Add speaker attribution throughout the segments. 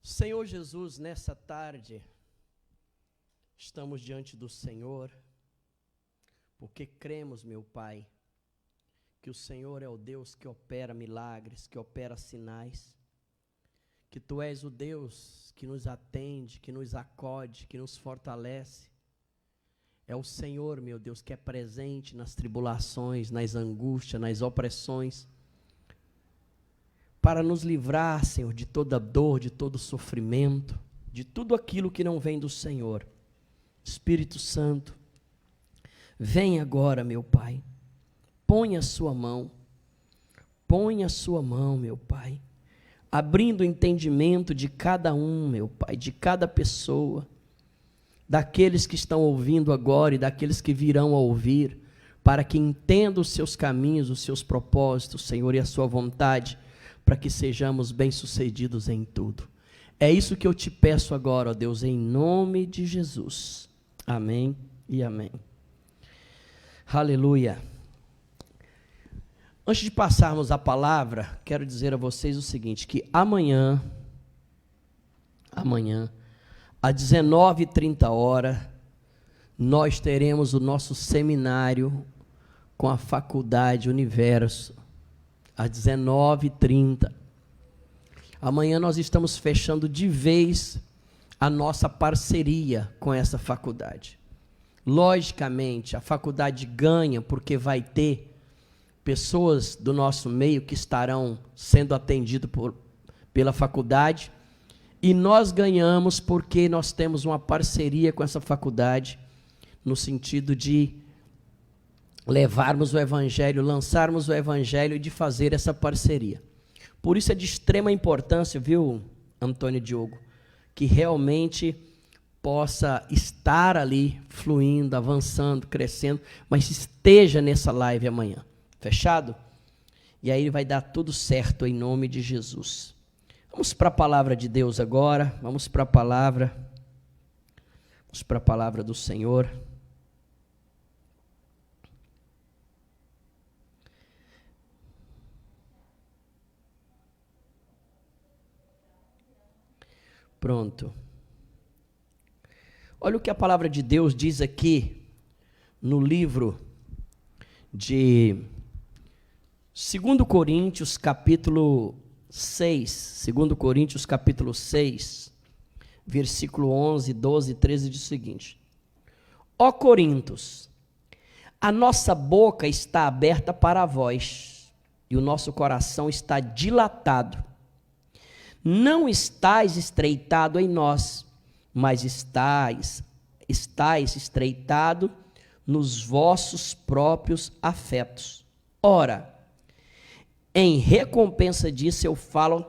Speaker 1: Senhor Jesus, nessa tarde, estamos diante do Senhor, porque cremos, meu Pai, que o Senhor é o Deus que opera milagres, que opera sinais, que Tu és o Deus que nos atende, que nos acode, que nos fortalece. É o Senhor, meu Deus, que é presente nas tribulações, nas angústias, nas opressões, para nos livrar, Senhor, de toda dor, de todo sofrimento, de tudo aquilo que não vem do Senhor. Espírito Santo, vem agora, meu Pai, põe a sua mão, meu Pai, abrindo o entendimento de cada um, meu Pai, de cada pessoa, daqueles que estão ouvindo agora e daqueles que virão a ouvir, para que entendam os seus caminhos, os seus propósitos, Senhor, e a sua vontade, para que sejamos bem-sucedidos em tudo. É isso que eu te peço agora, ó Deus, em nome de Jesus. Amém e amém. Aleluia. Antes de passarmos a palavra, quero dizer a vocês o seguinte, que amanhã, às 19h30, nós teremos o nosso seminário com a Faculdade Universo, às 19h30. Amanhã nós estamos fechando de vez a nossa parceria com essa faculdade. Logicamente, a faculdade ganha porque vai ter pessoas do nosso meio que estarão sendo atendidas pela faculdade, e nós ganhamos porque nós temos uma parceria com essa faculdade, no sentido de levarmos o Evangelho, lançarmos o Evangelho e de fazer essa parceria. Por isso é de extrema importância, viu, Antônio e Diogo, que realmente possa estar ali, fluindo, avançando, crescendo, mas esteja nessa live amanhã. Fechado? E aí vai dar tudo certo em nome de Jesus. Vamos para a palavra de Deus agora, vamos para a palavra do Senhor. Pronto. Olha o que a palavra de Deus diz aqui no livro de 2 Coríntios, capítulo 6. 2 Coríntios, capítulo 6, versículo 11, 12 e 13, diz o seguinte: Ó Coríntios, a nossa boca está aberta para vós, e o nosso coração está dilatado. Não estáis estreitado em nós, mas estáis estreitado nos vossos próprios afetos. Ora, em recompensa disso eu falo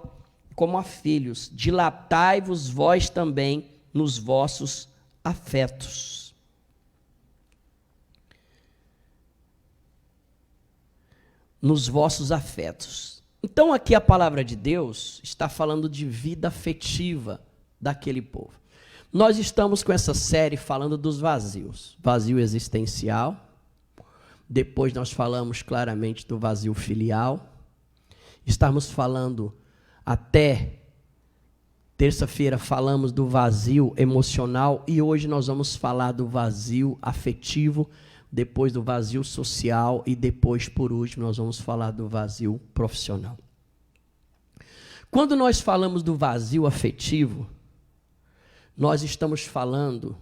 Speaker 1: como a filhos, dilatai-vos vós também nos vossos afetos. Nos vossos afetos. Então aqui a palavra de Deus está falando de vida afetiva daquele povo. Nós estamos com essa série falando dos vazios. Vazio existencial. Depois nós falamos claramente do vazio filial. Estamos falando até terça-feira falamos do vazio emocional e hoje nós vamos falar do vazio afetivo, depois do vazio social e depois, por último, nós vamos falar do vazio profissional. Quando nós falamos do vazio afetivo, nós estamos falando,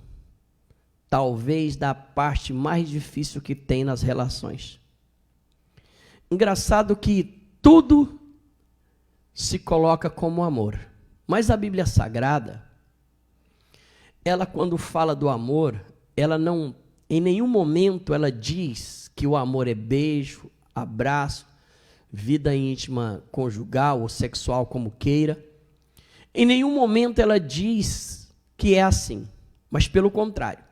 Speaker 1: talvez, da parte mais difícil que tem nas relações. Engraçado que tudo se coloca como amor, mas a Bíblia Sagrada, ela quando fala do amor, ela não, em nenhum momento ela diz que o amor é beijo, abraço, vida íntima conjugal ou sexual, como queira. Em nenhum momento ela diz que é assim, mas pelo contrário.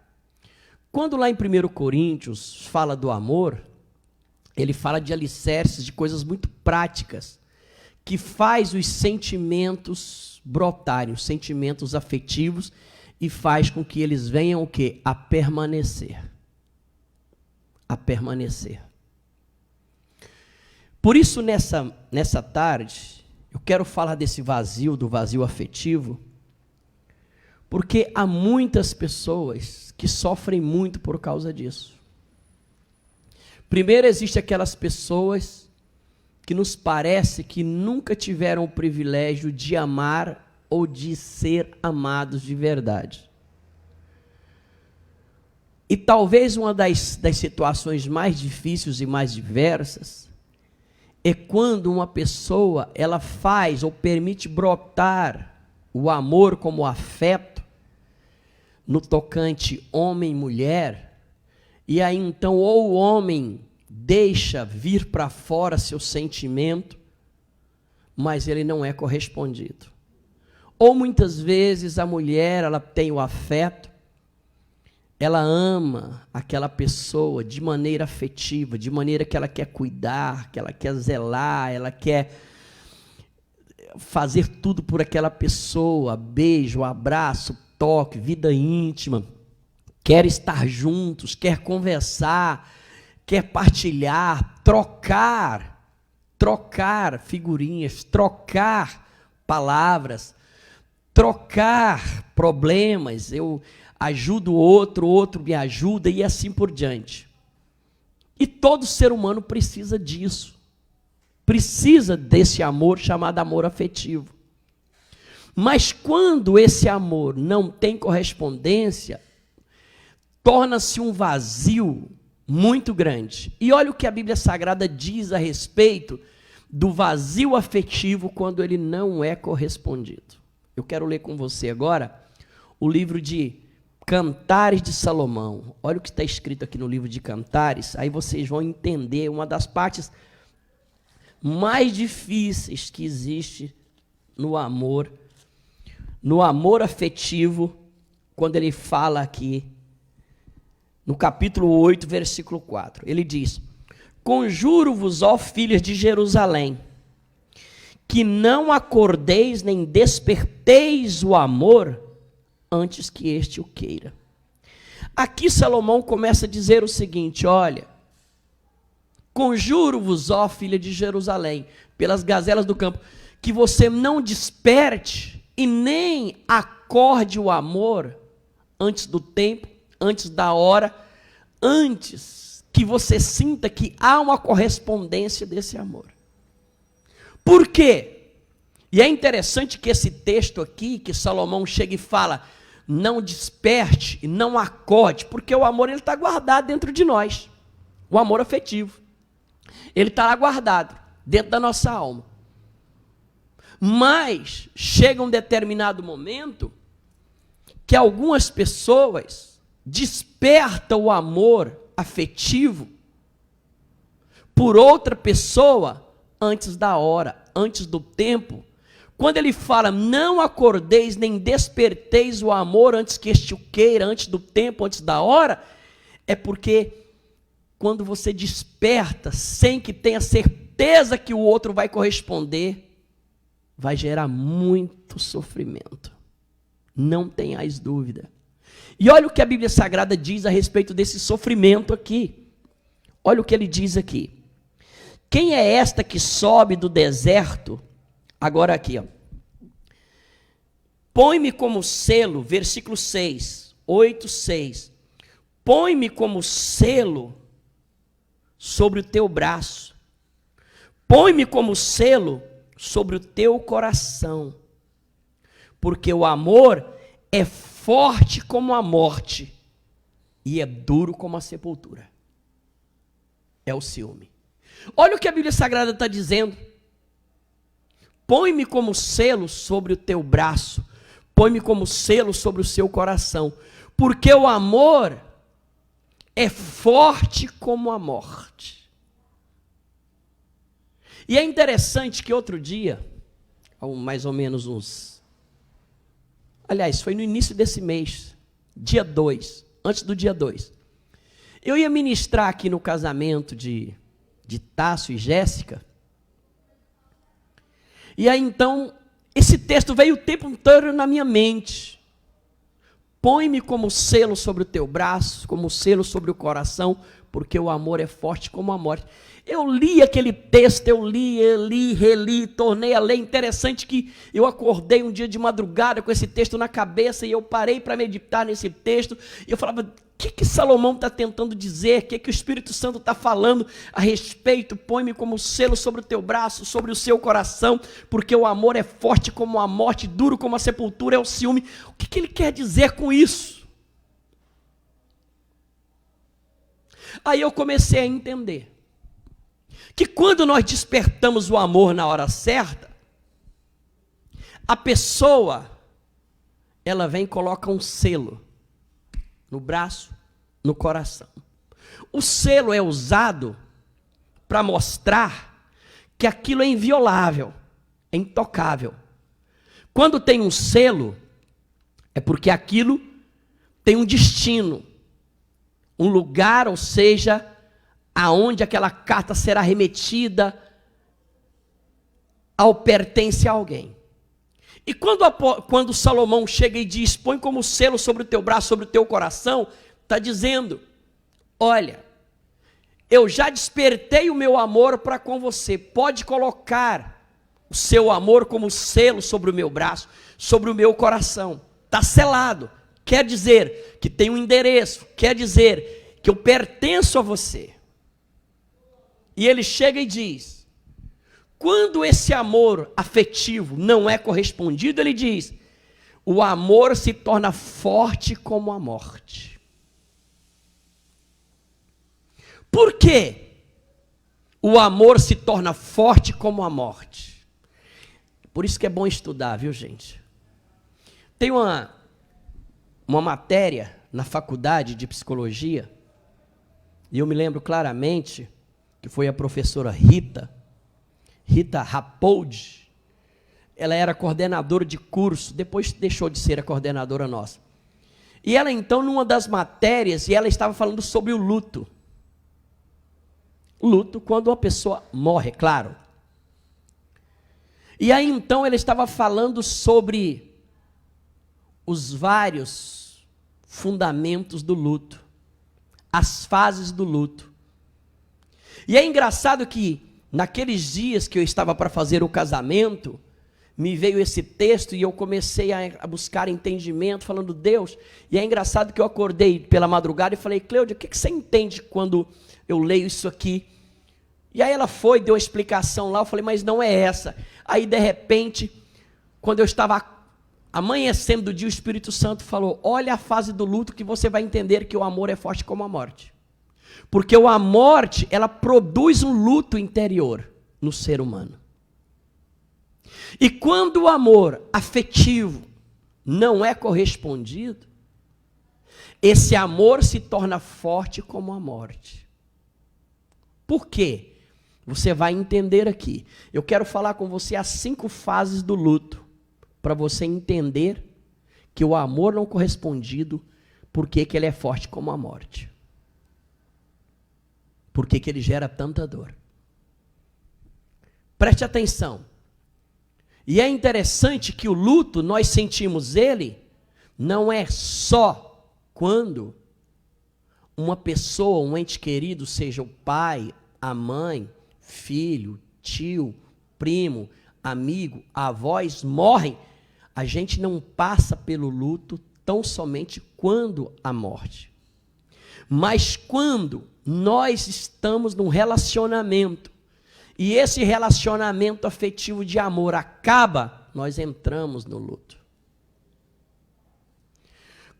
Speaker 1: Quando lá em 1 Coríntios fala do amor, ele fala de alicerces, de coisas muito práticas, que faz os sentimentos brotarem, os sentimentos afetivos, e faz com que eles venham o quê? A permanecer. A permanecer. Por isso, nessa tarde, eu quero falar desse vazio, do vazio afetivo, Porque há muitas pessoas que sofrem muito por causa disso. Primeiro, existe aquelas pessoas que nos parece que nunca tiveram o privilégio de amar ou de ser amados de verdade. E talvez uma das situações mais difíceis e mais diversas é quando uma pessoa ela faz ou permite brotar o amor como afeto no tocante homem e mulher, e aí então ou o homem deixa vir para fora seu sentimento, mas ele não é correspondido. Ou muitas vezes a mulher ela tem o afeto, ela ama aquela pessoa de maneira afetiva, de maneira que ela quer cuidar, que ela quer zelar, ela quer fazer tudo por aquela pessoa, beijo, abraço, toque, vida íntima, quer estar juntos, quer conversar, quer partilhar, trocar figurinhas, trocar palavras, trocar problemas, eu ajudo o outro me ajuda e assim por diante. E todo ser humano precisa disso, precisa desse amor chamado amor afetivo. Mas quando esse amor não tem correspondência, torna-se um vazio muito grande. E olha o que a Bíblia Sagrada diz a respeito do vazio afetivo quando ele não é correspondido. Eu quero ler com você agora o livro de Cantares de Salomão. Olha o que está escrito aqui no livro de Cantares, aí vocês vão entender uma das partes mais difíceis que existe no amor afetivo, quando ele fala aqui, no capítulo 8, versículo 4, ele diz: conjuro-vos, ó filhas de Jerusalém, que não acordeis nem desperteis o amor antes que este o queira. Aqui Salomão começa a dizer o seguinte: olha, conjuro-vos, ó filha de Jerusalém, pelas gazelas do campo, que você não desperte e nem acorde o amor antes do tempo, antes da hora, antes que você sinta que há uma correspondência desse amor. Por quê? E é interessante que esse texto aqui, que Salomão chega e fala, não desperte e não acorde, porque o amor está guardado dentro de nós, o amor afetivo, ele está lá guardado dentro da nossa alma. Mas chega um determinado momento que algumas pessoas despertam o amor afetivo por outra pessoa antes da hora, antes do tempo. Quando ele fala, não acordeis nem desperteis o amor antes que este o queira, antes do tempo, antes da hora, é porque quando você desperta sem que tenha certeza que o outro vai corresponder, vai gerar muito sofrimento. Não tenhais dúvida. E olha o que a Bíblia Sagrada diz a respeito desse sofrimento aqui. Olha o que ele diz aqui. Quem é esta que sobe do deserto? Agora aqui, ó. Põe-me como selo, versículo 6, 8, 6. Põe-me como selo sobre o teu braço. Põe-me como selo sobre o teu coração. Porque o amor é forte como a morte e é duro como a sepultura. É o ciúme. Olha o que a Bíblia Sagrada está dizendo. Põe-me como selo sobre o teu braço, põe-me como selo sobre o seu coração, porque o amor é forte como a morte. E é interessante que outro dia, mais ou menos foi no início desse mês, dia 2, antes do dia 2, eu ia ministrar aqui no casamento de Tássio e Jéssica. E aí então, esse texto veio o tempo inteiro na minha mente. Põe-me como selo sobre o teu braço, como selo sobre o coração, porque o amor é forte como a morte. Eu li aquele texto, eu li, reli, tornei a ler. Interessante que eu acordei um dia de madrugada com esse texto na cabeça e eu parei para meditar nesse texto e eu falava, o que Salomão está tentando dizer? O que o Espírito Santo está falando a respeito? Põe-me como selo sobre o teu braço, sobre o seu coração, porque o amor é forte como a morte, duro como a sepultura é o ciúme. O que ele quer dizer com isso? Aí eu comecei a entender que quando nós despertamos o amor na hora certa, a pessoa, ela vem e coloca um selo no braço, no coração. O selo é usado para mostrar que aquilo é inviolável, é intocável. Quando tem um selo, é porque aquilo tem um destino, um lugar, ou seja, aonde aquela carta será remetida ao pertence a alguém. E quando Salomão chega e diz, põe como selo sobre o teu braço, sobre o teu coração, está dizendo, olha, eu já despertei o meu amor para com você, pode colocar o seu amor como selo sobre o meu braço, sobre o meu coração, está selado, quer dizer que tem um endereço, quer dizer que eu pertenço a você. E ele chega e diz, quando esse amor afetivo não é correspondido, ele diz, o amor se torna forte como a morte. Por quê? O amor se torna forte como a morte. Por isso que é bom estudar, viu, gente? Tem uma matéria na faculdade de psicologia, e eu me lembro claramente que foi a professora Rita Rapoldi. Ela era coordenadora de curso, depois deixou de ser a coordenadora nossa. E ela então, numa das matérias, e ela estava falando sobre o luto. Luto quando uma pessoa morre, claro. E aí então ela estava falando sobre os vários fundamentos do luto, as fases do luto. E é engraçado que naqueles dias que eu estava para fazer o casamento, me veio esse texto e eu comecei a buscar entendimento, falando, Deus, e é engraçado que eu acordei pela madrugada e falei, Cleudia, o que você entende quando eu leio isso aqui? E aí ela foi, deu a explicação lá, eu falei, mas não é essa. Aí de repente, quando eu estava amanhecendo do dia, o Espírito Santo falou, olha a fase do luto que você vai entender que o amor é forte como a morte. Porque a morte, ela produz um luto interior no ser humano. E quando o amor afetivo não é correspondido, esse amor se torna forte como a morte. Por quê? Você vai entender aqui. Eu quero falar com você as 5 fases do luto, para você entender que o amor não correspondido, por que ele é forte como a morte. Por que ele gera tanta dor? Preste atenção. E é interessante que o luto, nós sentimos ele, não é só quando uma pessoa, um ente querido, seja o pai, a mãe, filho, tio, primo, amigo, avós, morrem. A gente não passa pelo luto tão somente quando a morte. Mas quando nós estamos num relacionamento, e esse relacionamento afetivo de amor acaba, nós entramos no luto.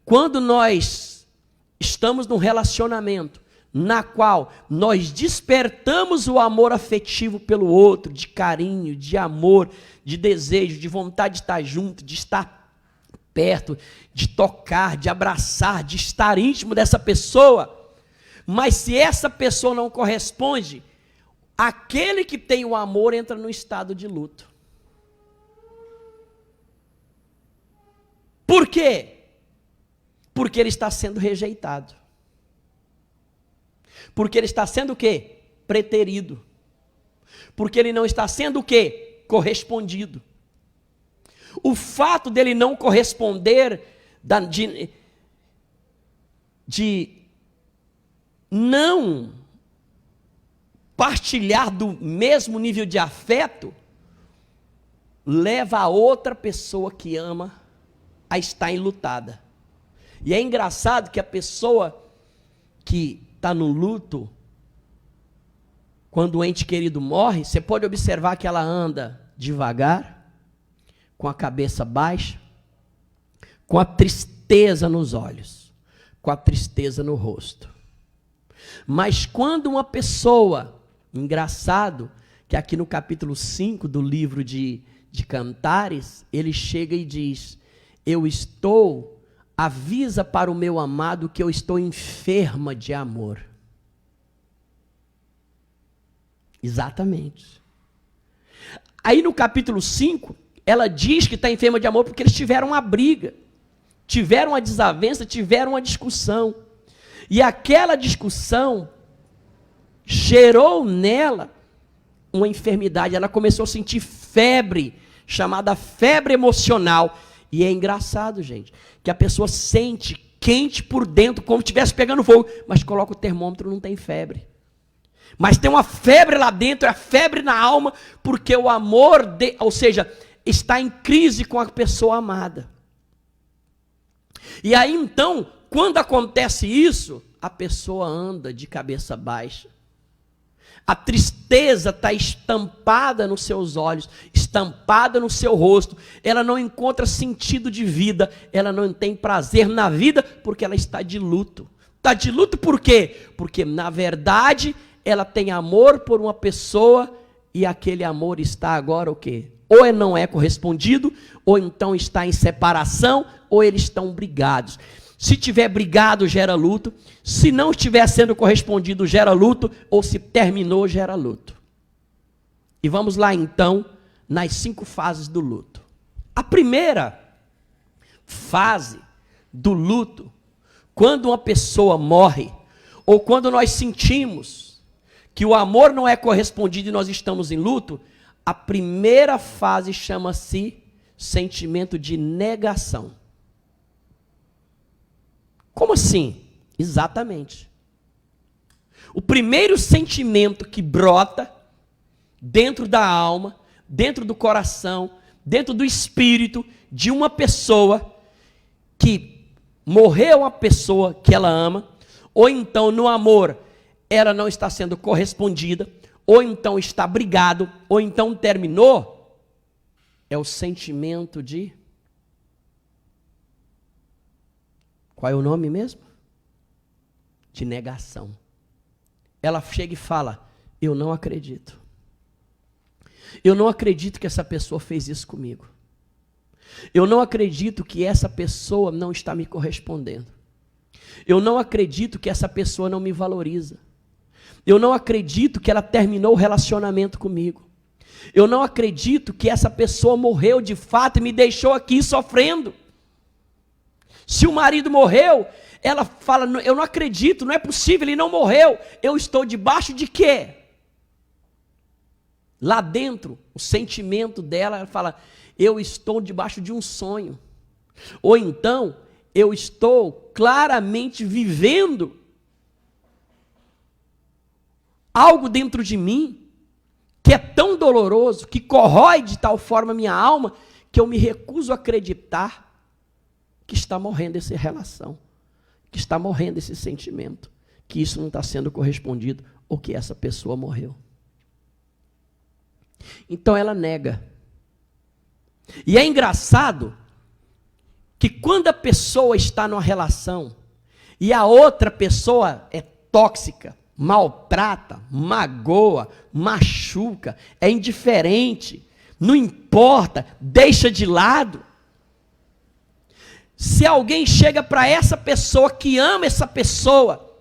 Speaker 1: Quando nós estamos num relacionamento na qual nós despertamos o amor afetivo pelo outro, de carinho, de amor, de desejo, de vontade de estar junto, de estar perto, de tocar, de abraçar, de estar íntimo dessa pessoa, mas se essa pessoa não corresponde, aquele que tem o amor entra no estado de luto. Por quê? Porque ele está sendo rejeitado. Porque ele está sendo o quê? Preterido. Porque ele não está sendo o quê? Correspondido. O fato dele não corresponder, de não partilhar do mesmo nível de afeto leva a outra pessoa que ama a estar enlutada. E é engraçado que a pessoa que está no luto, quando o ente querido morre, você pode observar que ela anda devagar, com a cabeça baixa, com a tristeza nos olhos, com a tristeza no rosto. Mas quando uma pessoa, engraçado, que aqui no capítulo 5 do livro de Cantares, ele chega e diz: avisa para o meu amado que eu estou enferma de amor. Exatamente. Aí no capítulo 5, ela diz que está enferma de amor porque eles tiveram uma briga, tiveram uma desavença, tiveram uma discussão. E aquela discussão gerou nela uma enfermidade. Ela começou a sentir febre, chamada febre emocional. E é engraçado, gente, que a pessoa sente quente por dentro, como se estivesse pegando fogo, mas coloca o termômetro, não tem febre. Mas tem uma febre lá dentro, é a febre na alma, porque o amor, ou seja, está em crise com a pessoa amada. E aí então, quando acontece isso, a pessoa anda de cabeça baixa. A tristeza está estampada nos seus olhos, estampada no seu rosto. Ela não encontra sentido de vida, ela não tem prazer na vida, porque ela está de luto. Está de luto por quê? Porque, na verdade, ela tem amor por uma pessoa e aquele amor está agora o quê? Ou não é correspondido, ou então está em separação, ou eles estão brigados. Se tiver brigado, gera luto. Se não estiver sendo correspondido, gera luto. Ou se terminou, gera luto. E vamos lá então, nas 5 fases do luto. A primeira fase do luto, quando uma pessoa morre, ou quando nós sentimos que o amor não é correspondido e nós estamos em luto, a primeira fase chama-se sentimento de negação. Como assim? Exatamente. O primeiro sentimento que brota dentro da alma, dentro do coração, dentro do espírito de uma pessoa que morreu, uma pessoa que ela ama, ou então no amor ela não está sendo correspondida, ou então está brigado, ou então terminou, é o sentimento de... Qual é o nome mesmo? De negação. Ela chega e fala: eu não acredito. Eu não acredito que essa pessoa fez isso comigo. Eu não acredito que essa pessoa não está me correspondendo. Eu não acredito que essa pessoa não me valoriza. Eu não acredito que ela terminou o relacionamento comigo. Eu não acredito que essa pessoa morreu de fato e me deixou aqui sofrendo. Se o marido morreu, ela fala: eu não acredito, não é possível, ele não morreu. Eu estou debaixo de quê? Lá dentro, o sentimento dela, ela fala: eu estou debaixo de um sonho. Ou então, eu estou claramente vivendo algo dentro de mim que é tão doloroso, que corrói de tal forma a minha alma, que eu me recuso a acreditar que está morrendo essa relação, que está morrendo esse sentimento, que isso não está sendo correspondido, ou que essa pessoa morreu. Então ela nega. E é engraçado que quando a pessoa está numa relação e a outra pessoa é tóxica, maltrata, magoa, machuca, é indiferente, não importa, deixa de lado. Se alguém chega para essa pessoa que ama essa pessoa,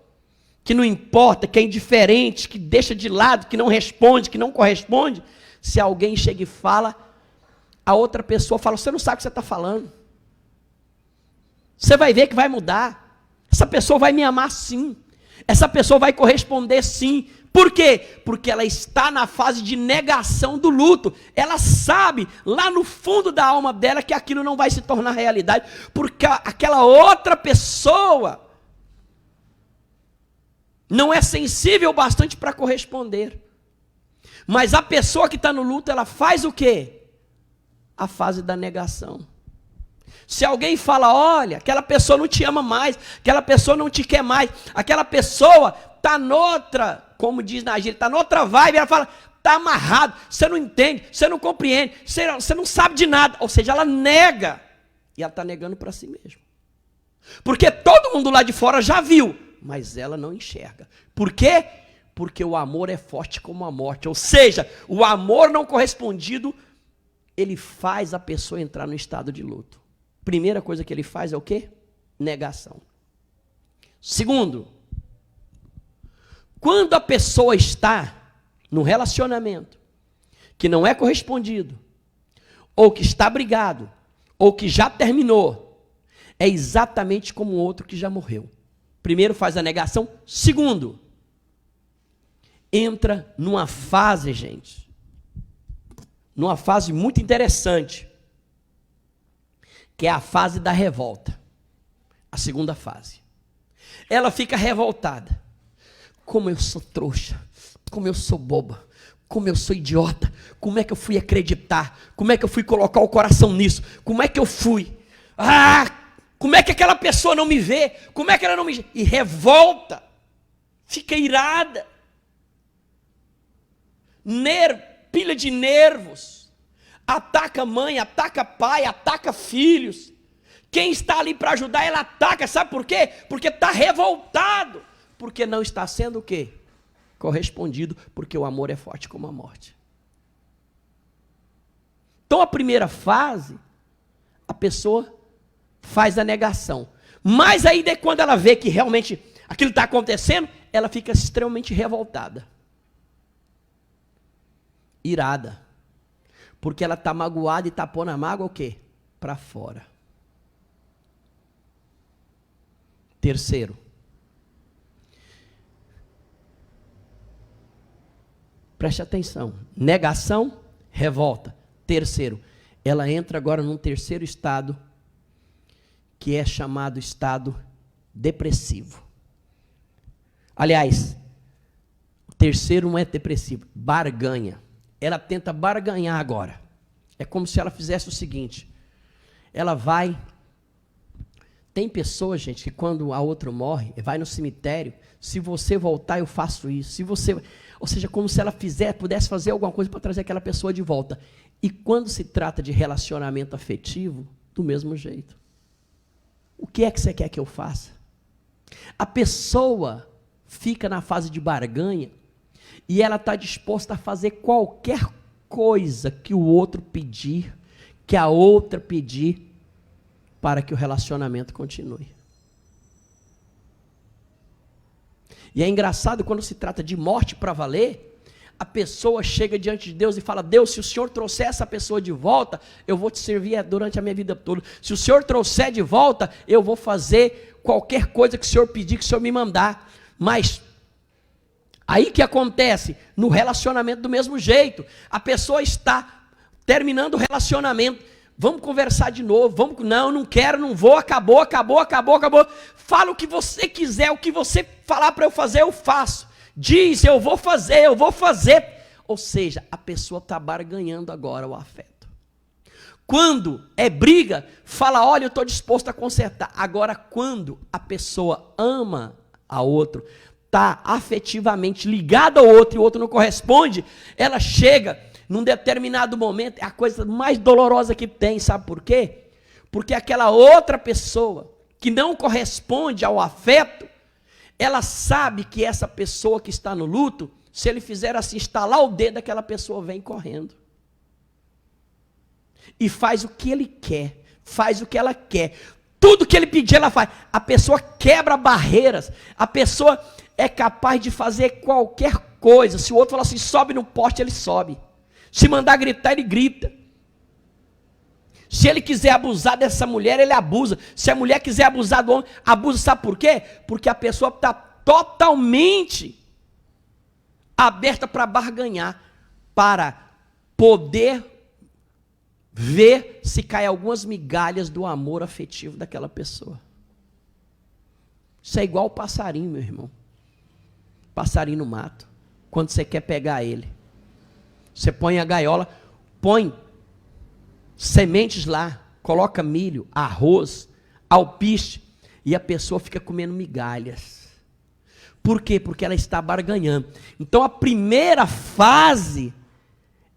Speaker 1: que não importa, que é indiferente, que deixa de lado, que não responde, que não corresponde, se alguém chega e fala, a outra pessoa fala: você não sabe o que você está falando. Você vai ver que vai mudar. Essa pessoa vai me amar sim. Essa pessoa vai corresponder sim. Por quê? Porque ela está na fase de negação do luto. Ela sabe, lá no fundo da alma dela, que aquilo não vai se tornar realidade, porque aquela outra pessoa não é sensível o bastante para corresponder. Mas a pessoa que está no luto, ela faz o quê? A fase da negação. Se alguém fala, olha, aquela pessoa não te ama mais, aquela pessoa não te quer mais, aquela pessoa está noutra, como diz na gíria, está noutra vibe, ela fala, está amarrado, você não entende, você não compreende, você não sabe de nada. Ou seja, ela nega, e ela está negando para si mesma. Porque todo mundo lá de fora já viu, mas ela não enxerga. Por quê? Porque o amor é forte como a morte. Ou seja, o amor não correspondido, ele faz a pessoa entrar no estado de luto. Primeira coisa que ele faz é o quê? Negação. Segundo, quando a pessoa está num relacionamento que não é correspondido, ou que está brigado, ou que já terminou, é exatamente como o outro que já morreu. Primeiro faz a negação. Segundo, entra numa fase, gente, numa fase muito interessante, que é a fase da revolta. A segunda fase. Ela fica revoltada. Como eu sou trouxa, como eu sou boba, como eu sou idiota, como é que eu fui acreditar, como é que eu fui colocar o coração nisso, como é que eu fui, como é que aquela pessoa não me vê, como é que ela não me vê, e revolta, fica irada, pilha de nervos, ataca mãe, ataca pai, ataca filhos, quem está ali para ajudar, ela ataca, sabe por quê? Porque está revoltado, porque não está sendo o quê? Correspondido, porque o amor é forte como a morte. Então a primeira fase, a pessoa faz a negação, mas aí quando ela vê que realmente aquilo está acontecendo, ela fica extremamente revoltada, irada, porque ela está magoada e está pondo a mágoa o quê? Para fora. Terceiro, preste atenção, negação, revolta. Terceiro, ela entra agora num terceiro estado, que é chamado estado depressivo. Aliás, o terceiro não é depressivo, barganha. Ela tenta barganhar agora. É como se ela fizesse o seguinte, ela vai... Tem pessoas, gente, que quando a outra morre, vai no cemitério, se você voltar eu faço isso, se você... Ou seja, como se ela pudesse fazer alguma coisa para trazer aquela pessoa de volta. E quando se trata de relacionamento afetivo, do mesmo jeito. O que é que você quer que eu faça? A pessoa fica na fase de barganha e ela está disposta a fazer qualquer coisa que o outro pedir, que a outra pedir, para que o relacionamento continue. E é engraçado quando se trata de morte para valer, a pessoa chega diante de Deus e fala, Deus, se o Senhor trouxer essa pessoa de volta, eu vou te servir durante a minha vida toda. Se o Senhor trouxer de volta, eu vou fazer qualquer coisa que o Senhor pedir, que o Senhor me mandar. Mas, aí que acontece? No relacionamento do mesmo jeito. A pessoa está terminando o relacionamento, vamos conversar de novo, não quero, não vou, acabou. Fala o que você quiser, o que você falar para eu fazer, eu faço. Diz, eu vou fazer. Ou seja, a pessoa está barganhando agora o afeto. Quando é briga, fala, olha, eu estou disposto a consertar. Agora, quando a pessoa ama a outro, está afetivamente ligada ao outro e o outro não corresponde, ela chega... Num determinado momento, é a coisa mais dolorosa que tem, sabe por quê? Porque aquela outra pessoa que não corresponde ao afeto, ela sabe que essa pessoa que está no luto, se ele fizer assim, estalar o dedo, aquela pessoa vem correndo. E faz o que ele quer, faz o que ela quer. Tudo que ele pedir, ela faz. A pessoa quebra barreiras, a pessoa é capaz de fazer qualquer coisa. Se o outro falar assim, sobe no poste, ele sobe. Se mandar gritar, ele grita. Se ele quiser abusar dessa mulher, ele abusa. Se a mulher quiser abusar do homem, abusa. Sabe por quê? Porque a pessoa está totalmente aberta para barganhar, para poder ver se cai algumas migalhas do amor afetivo daquela pessoa. Isso é igual o passarinho, meu irmão. passarinho no mato. Quando você quer pegar ele, você põe a gaiola, põe sementes lá, coloca milho, arroz, alpiste, e a pessoa fica comendo migalhas. Por quê? Porque ela está barganhando. Então a primeira fase,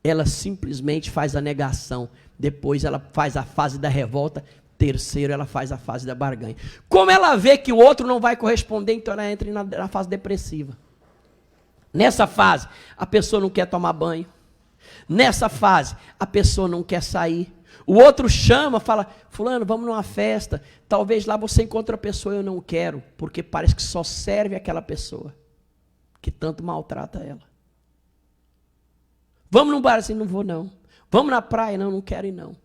Speaker 1: ela simplesmente faz a negação. Depois ela faz a fase da revolta. Terceiro, ela faz a fase da barganha. Como ela vê que o outro não vai corresponder, então ela entra na fase depressiva. Nessa fase, a pessoa não quer tomar banho. Nessa fase, a pessoa não quer sair. O outro chama, fala, fulano, vamos numa festa. Talvez lá você encontre a pessoa, eu não quero, porque parece que só serve aquela pessoa que tanto maltrata ela. Vamos num bar assim, não vou não. Vamos na praia, não quero ir não.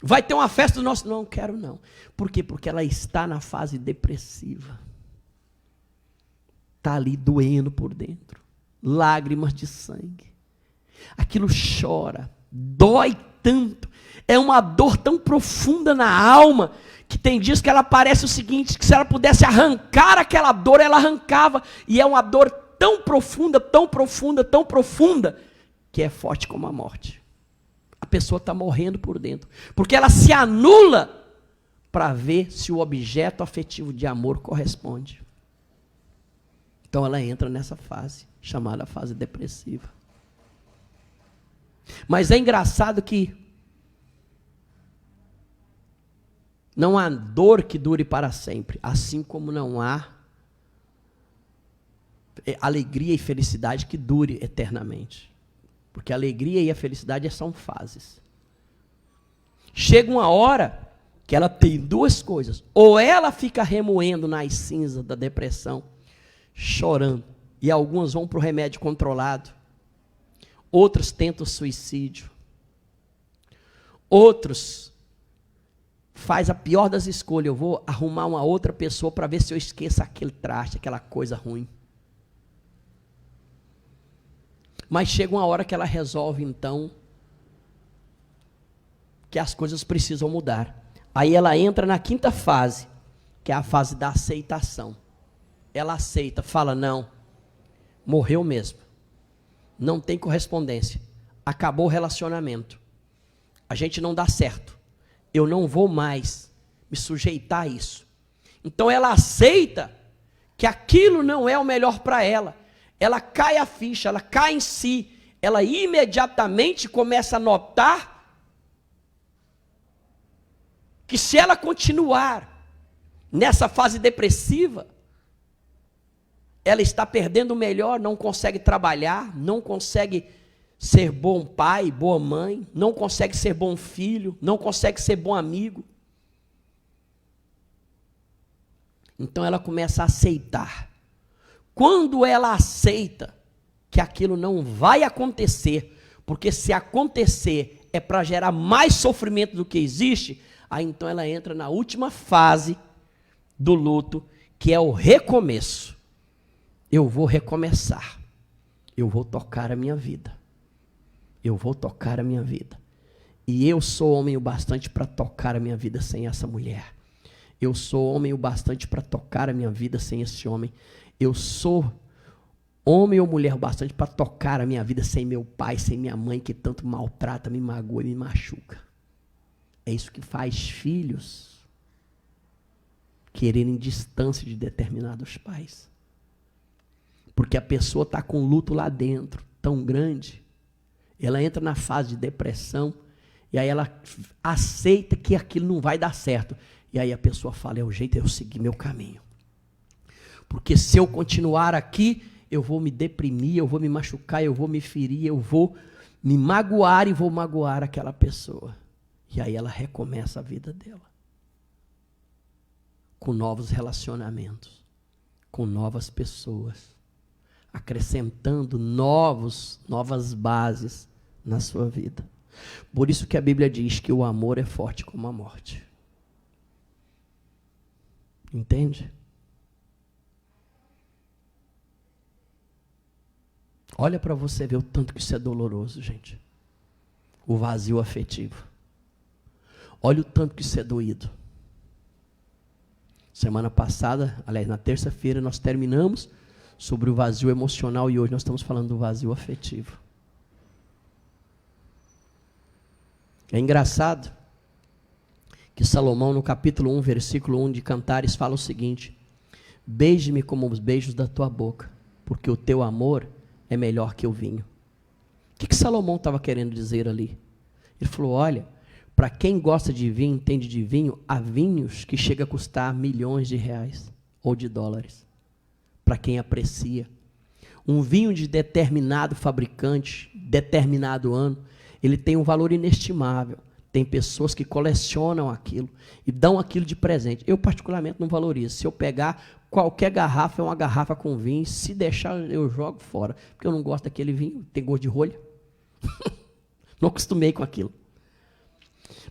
Speaker 1: Vai ter uma festa do nosso... Não quero não. Por quê? Porque ela está na fase depressiva. Está ali doendo por dentro. Lágrimas de sangue. Aquilo chora. Dói tanto. É uma dor tão profunda na alma, que tem dias que ela parece o seguinte, que se ela pudesse arrancar aquela dor, ela arrancava. E é uma dor tão profunda, tão profunda, tão profunda, que é forte como a morte. A pessoa está morrendo por dentro, porque ela se anula para ver se o objeto afetivo de amor corresponde. Então ela entra nessa fase, chamada fase depressiva. Mas é engraçado que não há dor que dure para sempre, assim como não há alegria e felicidade que dure eternamente. Porque a alegria e a felicidade são fases. Chega uma hora que ela tem duas coisas. Ou ela fica remoendo nas cinzas da depressão, chorando. E algumas vão para o remédio controlado. Outras tentam suicídio. Outros faz a pior das escolhas. Eu vou arrumar uma outra pessoa para ver se eu esqueço aquele traste, aquela coisa ruim. Mas chega uma hora que ela resolve, então, que as coisas precisam mudar. Aí ela entra na quinta fase, que é a fase da aceitação. Ela aceita, fala, não, morreu mesmo. Não tem correspondência. Acabou o relacionamento. A gente não dá certo. Eu não vou mais me sujeitar a isso. Então ela aceita que aquilo não é o melhor para ela. Ela cai a ficha, ela cai em si, ela imediatamente começa a notar que se ela continuar nessa fase depressiva, ela está perdendo o melhor, não consegue trabalhar, não consegue ser bom pai, boa mãe, não consegue ser bom filho, não consegue ser bom amigo. Então ela começa a aceitar. Quando ela aceita que aquilo não vai acontecer, porque se acontecer é para gerar mais sofrimento do que existe, aí então ela entra na última fase do luto, que é o recomeço. Eu vou recomeçar. Eu vou tocar a minha vida. Eu vou tocar a minha vida. E eu sou homem o bastante para tocar a minha vida sem essa mulher. Eu sou homem o bastante para tocar a minha vida sem esse homem. Eu sou homem ou mulher o bastante para tocar a minha vida sem meu pai, sem minha mãe, que tanto maltrata, me magoa e me machuca. É isso que faz filhos quererem distância de determinados pais. Porque a pessoa está com luto lá dentro, tão grande, ela entra na fase de depressão, e aí ela aceita que aquilo não vai dar certo. E aí a pessoa fala, é o jeito de eu seguir meu caminho. Porque se eu continuar aqui, eu vou me deprimir, eu vou me machucar, eu vou me ferir, eu vou me magoar e vou magoar aquela pessoa. E aí ela recomeça a vida dela. Com novos relacionamentos, com novas pessoas, acrescentando novas bases na sua vida. Por isso que a Bíblia diz que o amor é forte como a morte. Entende? Olha para você ver o tanto que isso é doloroso, gente. O vazio afetivo. Olha o tanto que isso é doído. Semana passada, aliás, na terça-feira, nós terminamos sobre o vazio emocional e hoje nós estamos falando do vazio afetivo. É engraçado que Salomão, no capítulo 1, versículo 1 de Cantares, fala o seguinte: beije-me como os beijos da tua boca, porque o teu amor é melhor que o vinho. O que Salomão estava querendo dizer ali? Ele falou, olha, para quem gosta de vinho, entende de vinho, há vinhos que chegam a custar milhões de reais ou de dólares. Para quem aprecia. Um vinho de determinado fabricante, determinado ano, ele tem um valor inestimável. Tem pessoas que colecionam aquilo e dão aquilo de presente. Eu, particularmente, não valorizo. Se eu pegar qualquer garrafa, é uma garrafa com vinho, se deixar, eu jogo fora. Porque eu não gosto daquele vinho, tem gosto de rolha. Não acostumei com aquilo.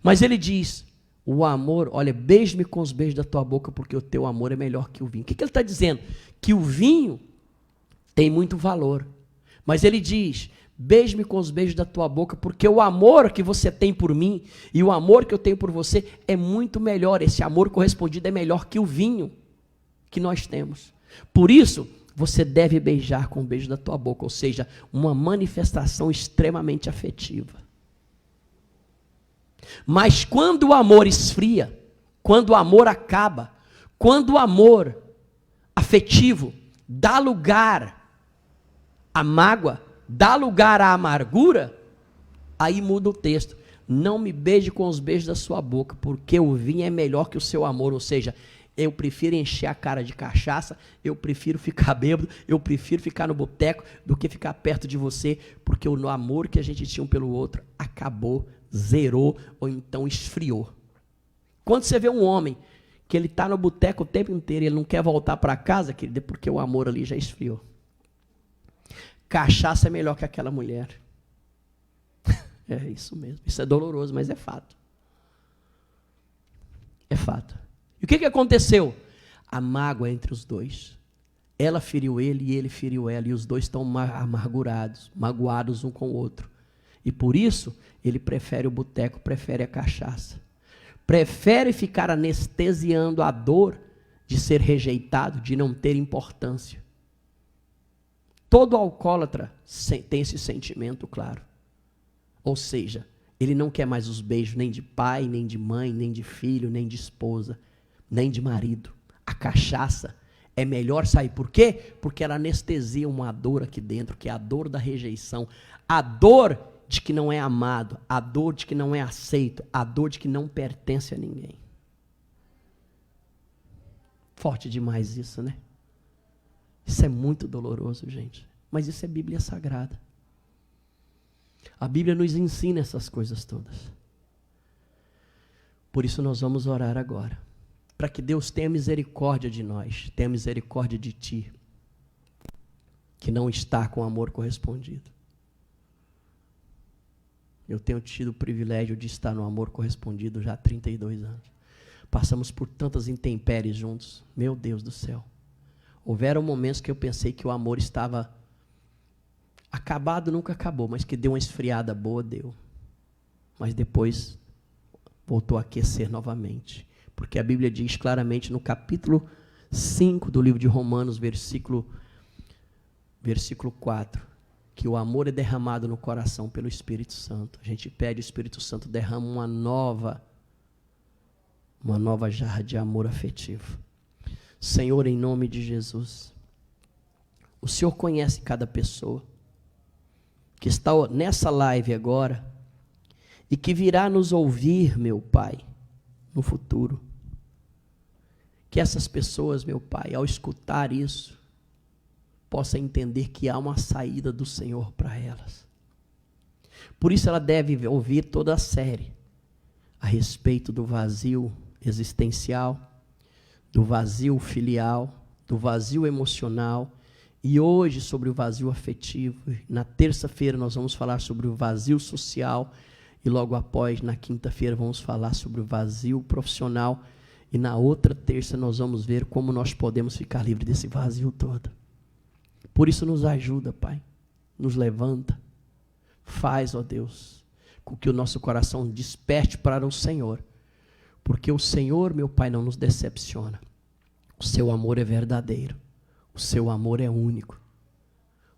Speaker 1: Mas ele diz, o amor, olha, beije-me com os beijos da tua boca, porque o teu amor é melhor que o vinho. O que ele está dizendo? Que o vinho tem muito valor. Mas ele diz, beije-me com os beijos da tua boca, porque o amor que você tem por mim e o amor que eu tenho por você é muito melhor. Esse amor correspondido é melhor que o vinho que nós temos. Por isso, você deve beijar com o beijo da tua boca, ou seja, uma manifestação extremamente afetiva. Mas quando o amor esfria, quando o amor acaba, quando o amor afetivo dá lugar à mágoa, dá lugar à amargura, aí muda o texto. Não me beije com os beijos da sua boca, porque o vinho é melhor que o seu amor, ou seja, eu prefiro encher a cara de cachaça, eu prefiro ficar bêbado, eu prefiro ficar no boteco do que ficar perto de você, porque o amor que a gente tinha um pelo outro acabou, zerou ou então esfriou. Quando você vê um homem que ele está no boteco o tempo inteiro e ele não quer voltar para casa, querido, é porque o amor ali já esfriou. Cachaça é melhor que aquela mulher. É isso mesmo, isso é doloroso, mas é fato. É fato. E o que aconteceu? A mágoa entre os dois. Ela feriu ele e ele feriu ela. E os dois estão amargurados, magoados um com o outro. E por isso, ele prefere o boteco, prefere a cachaça. Prefere ficar anestesiando a dor de ser rejeitado, de não ter importância. Todo alcoólatra tem esse sentimento, claro. Ou seja, ele não quer mais os beijos nem de pai, nem de mãe, nem de filho, nem de esposa, nem de marido. A cachaça é melhor sair. Por quê? Porque ela anestesia uma dor aqui dentro, que é a dor da rejeição. A dor de que não é amado, a dor de que não é aceito, a dor de que não pertence a ninguém. Forte demais isso, né? Isso é muito doloroso, gente. Mas isso é Bíblia Sagrada. A Bíblia nos ensina essas coisas todas. Por isso nós vamos orar agora. Para que Deus tenha misericórdia de nós, tenha misericórdia de ti, que não está com amor correspondido. Eu tenho tido o privilégio de estar no amor correspondido já há 32 anos. Passamos por tantas intempéries juntos. Meu Deus do céu. Houveram momentos que eu pensei que o amor estava acabado, nunca acabou, mas que deu uma esfriada boa, deu. Mas depois voltou a aquecer novamente. Porque a Bíblia diz claramente no capítulo 5 do livro de Romanos, versículo 4, que o amor é derramado no coração pelo Espírito Santo. A gente pede, o Espírito Santo derrama uma nova jarra de amor afetivo. Senhor, em nome de Jesus, o Senhor conhece cada pessoa que está nessa live agora e que virá nos ouvir, meu Pai, no futuro. Que essas pessoas, meu Pai, ao escutar isso, possam entender que há uma saída do Senhor para elas. Por isso ela deve ouvir toda a série a respeito do vazio existencial, do vazio filial, do vazio emocional, e hoje sobre o vazio afetivo. Na terça-feira nós vamos falar sobre o vazio social, e logo após, na quinta-feira, vamos falar sobre o vazio profissional, e na outra terça nós vamos ver como nós podemos ficar livres desse vazio todo. Por isso nos ajuda, Pai, nos levanta, faz, ó Deus, com que o nosso coração desperte para o Senhor, porque o Senhor, meu Pai, não nos decepciona. O seu amor é verdadeiro. O seu amor é único.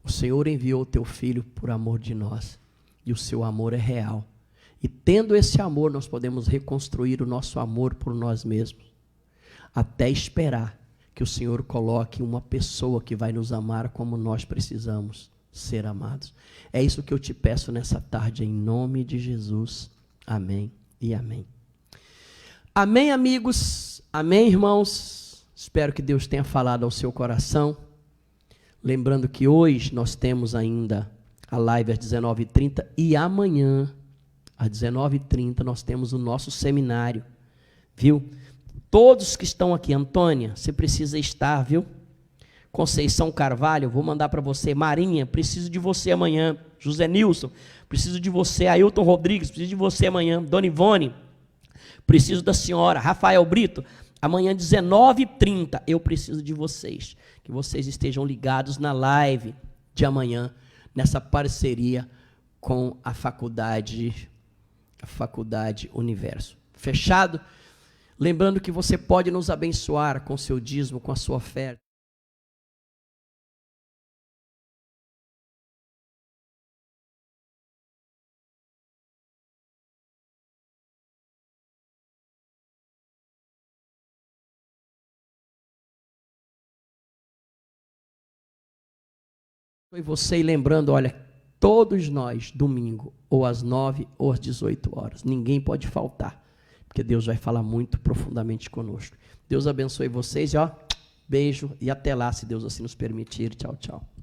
Speaker 1: O Senhor enviou o teu Filho por amor de nós. E o seu amor é real. E tendo esse amor, nós podemos reconstruir o nosso amor por nós mesmos. Até esperar que o Senhor coloque uma pessoa que vai nos amar como nós precisamos ser amados. É isso que eu te peço nessa tarde, em nome de Jesus. Amém e amém. Amém, amigos. Amém, irmãos. Espero que Deus tenha falado ao seu coração. Lembrando que hoje nós temos ainda a live às 19h30 e amanhã, às 19h30, nós temos o nosso seminário, viu? Todos que estão aqui, Antônia, você precisa estar, viu? Conceição Carvalho, vou mandar para você. Marinha, preciso de você amanhã. José Nilson, preciso de você. Ailton Rodrigues, preciso de você amanhã. Dona Ivone, preciso da senhora. Rafael Brito, amanhã 19h30, eu preciso de vocês. Que vocês estejam ligados na live de amanhã, nessa parceria com a Faculdade Universo. Fechado? Lembrando que você pode nos abençoar com seu dízimo, com a sua oferta. E você, e lembrando, olha, todos nós, domingo, ou às 9 ou às 18 horas, ninguém pode faltar, porque Deus vai falar muito profundamente conosco. Deus abençoe vocês, e ó, beijo, e até lá, se Deus assim nos permitir. Tchau, tchau.